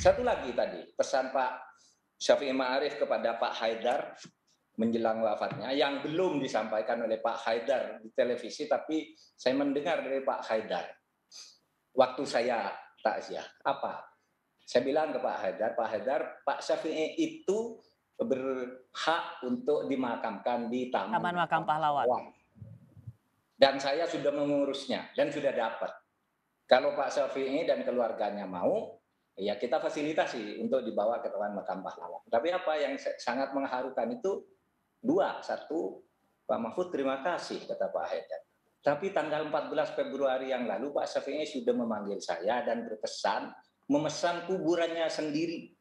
Satu lagi tadi, pesan Pak Syafi'i Ma'arif kepada Pak Haidar menjelang wafatnya, yang belum disampaikan oleh Pak Haidar di televisi, tapi saya mendengar dari Pak Haidar. Waktu saya takziah, apa? Saya bilang ke Pak Haidar, Pak Syafi'i itu berhak untuk dimakamkan di Taman Makam Pahlawan. Dan saya sudah mengurusnya dan sudah dapat. Kalau Pak Syafi'i dan keluarganya mau, ya kita fasilitasi untuk dibawa ke Taman Makam Pahlawan. Tapi apa yang sangat mengharukan itu dua. Satu, Pak Mahfud terima kasih, kata Pak Haidar. Tapi tanggal 14 Februari yang lalu Pak Syafi'i sudah memanggil saya dan berpesan memesan kuburannya sendiri.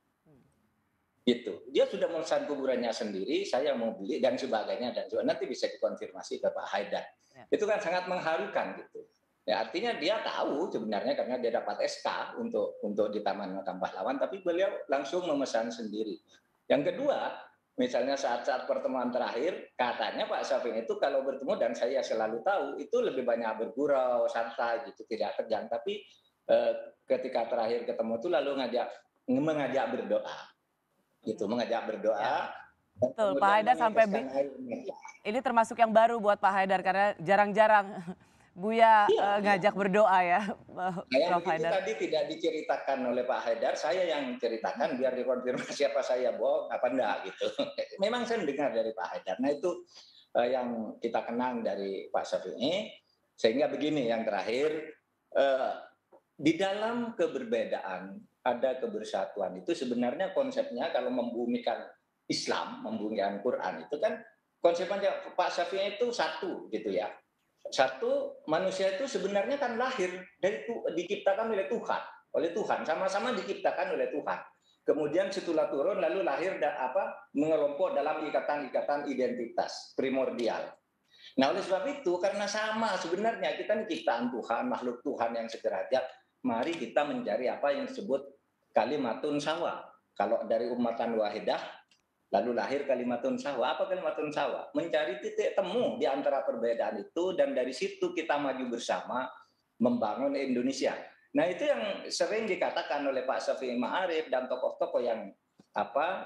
Gitu. Dia sudah memesan kuburannya sendiri, saya mau beli dan sebagainya, dan nanti bisa dikonfirmasi ke Pak Haidar. Ya. Itu kan sangat mengharukan gitu. Ya, artinya dia tahu sebenarnya karena dia dapat SK untuk di Taman Makam Pahlawan, tapi beliau langsung memesan sendiri. Yang kedua, misalnya saat-saat pertemuan terakhir, katanya Pak Syafi'i itu kalau bertemu, dan saya selalu tahu, itu lebih banyak bergurau, santai gitu, tidak tegang. Tapi ketika terakhir ketemu itu lalu mengajak berdoa. Gitu, mengajak berdoa. Ya. Betul, Pak Haidar sampai ini termasuk yang baru buat Pak Haidar karena jarang-jarang Buya ngajak berdoa ya, Prof. Haidar. Tadi tidak diceritakan oleh Pak Haidar, saya yang ceritakan biar dikonfirmasi apa saya bohong apa enggak gitu. Memang saya dengar dari Pak Haidar. Nah itu yang kita kenang dari Pak Syafi'i. Sehingga begini yang terakhir, di dalam keberbedaan ada kebersatuan. Itu sebenarnya konsepnya kalau membumikan Islam, membumikan Quran itu kan konsepnya Pak Syafi'i itu satu gitu ya. Satu, manusia itu sebenarnya kan lahir dari diciptakan oleh Tuhan, sama-sama diciptakan oleh Tuhan. Kemudian setelah turun lalu lahir mengelompok dalam ikatan-ikatan identitas primordial. Nah, oleh sebab itu karena sama sebenarnya kita ini ciptaan Tuhan, makhluk Tuhan yang sederajat, mari kita mencari apa yang disebut kalimatun sawa. Kalau dari ummatan wahidah lalu lahir kalimatun sawa. Apa kalimatun sawa? Mencari titik temu di antara perbedaan itu dan dari situ kita maju bersama membangun Indonesia. Nah, itu yang sering dikatakan oleh Pak Syafi'i Ma'arif dan tokoh-tokoh yang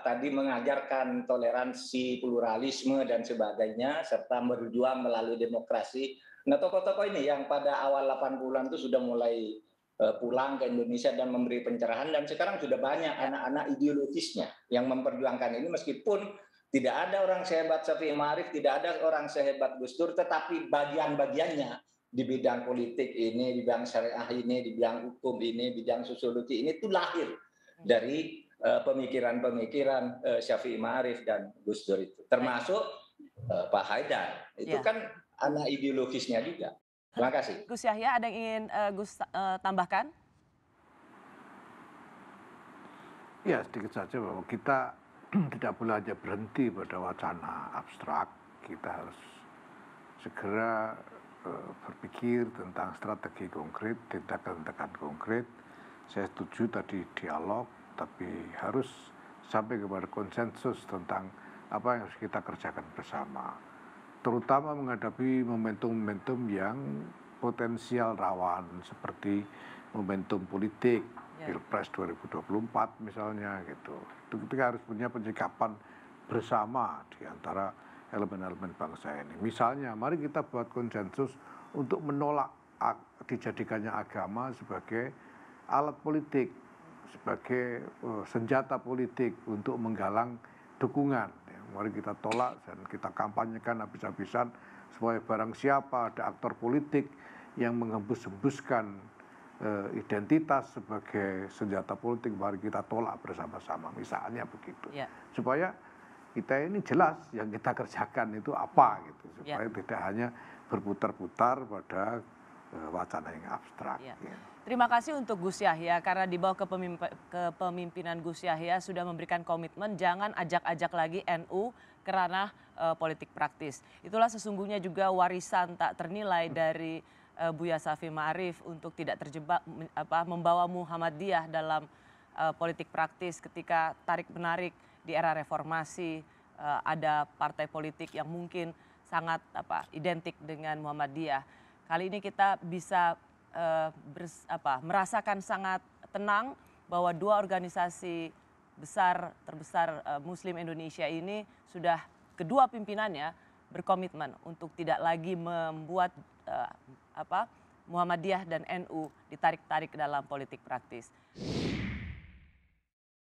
tadi mengajarkan toleransi, pluralisme dan sebagainya serta berjuang melalui demokrasi. Nah, tokoh-tokoh ini yang pada awal 80-an itu sudah mulai pulang ke Indonesia dan memberi pencerahan, dan sekarang sudah banyak anak-anak ideologisnya yang memperjuangkan ini, meskipun tidak ada orang sehebat Syafi'i Ma'arif, tidak ada orang sehebat Gus Dur, tetapi bagian-bagiannya di bidang politik ini, di bidang syariah ini, di bidang hukum ini, bidang sosiologi ini itu lahir dari pemikiran-pemikiran Syafi'i Ma'arif dan Gus Dur itu, termasuk Pak Haidar. Itu kan anak ideologisnya juga. Terima kasih. Gus Yahya, ada yang ingin Gus tambahkan? Ya, sedikit saja bahwa kita tidak boleh hanya berhenti pada wacana abstrak. Kita harus segera berpikir tentang strategi konkret, tindakan-tindakan konkret. Saya setuju tadi dialog, tapi harus sampai kepada konsensus tentang apa yang harus kita kerjakan bersama. Terutama menghadapi momentum-momentum yang potensial rawan seperti momentum politik, Pilpres 2024 misalnya gitu. Itu kita harus punya penyikapan bersama di antara elemen-elemen bangsa ini. Misalnya, mari kita buat konsensus untuk menolak dijadikannya agama sebagai alat politik, sebagai senjata politik untuk menggalang dukungan. Mari kita tolak dan kita kampanyekan habis-habisan supaya barang siapa ada aktor politik yang menghembus-hembuskan identitas sebagai senjata politik, mari kita tolak bersama-sama, misalnya begitu. Supaya kita ini jelas yang kita kerjakan itu apa gitu, supaya tidak hanya berputar-putar pada wacana yang abstrak. Terima kasih untuk Gus Yahya karena di bawah kepemimpinan Gus Yahya sudah memberikan komitmen jangan ajak-ajak lagi NU ke ranah politik praktis. Itulah sesungguhnya juga warisan tak ternilai dari Buya Syafi'i Ma'arif untuk tidak terjebak membawa Muhammadiyah dalam politik praktis ketika tarik-menarik di era reformasi, ada partai politik yang mungkin sangat identik dengan Muhammadiyah. Kali ini kita bisa merasakan sangat tenang bahwa dua organisasi terbesar Muslim Indonesia ini sudah kedua pimpinannya berkomitmen untuk tidak lagi membuat Muhammadiyah dan NU ditarik-tarik dalam politik praktis.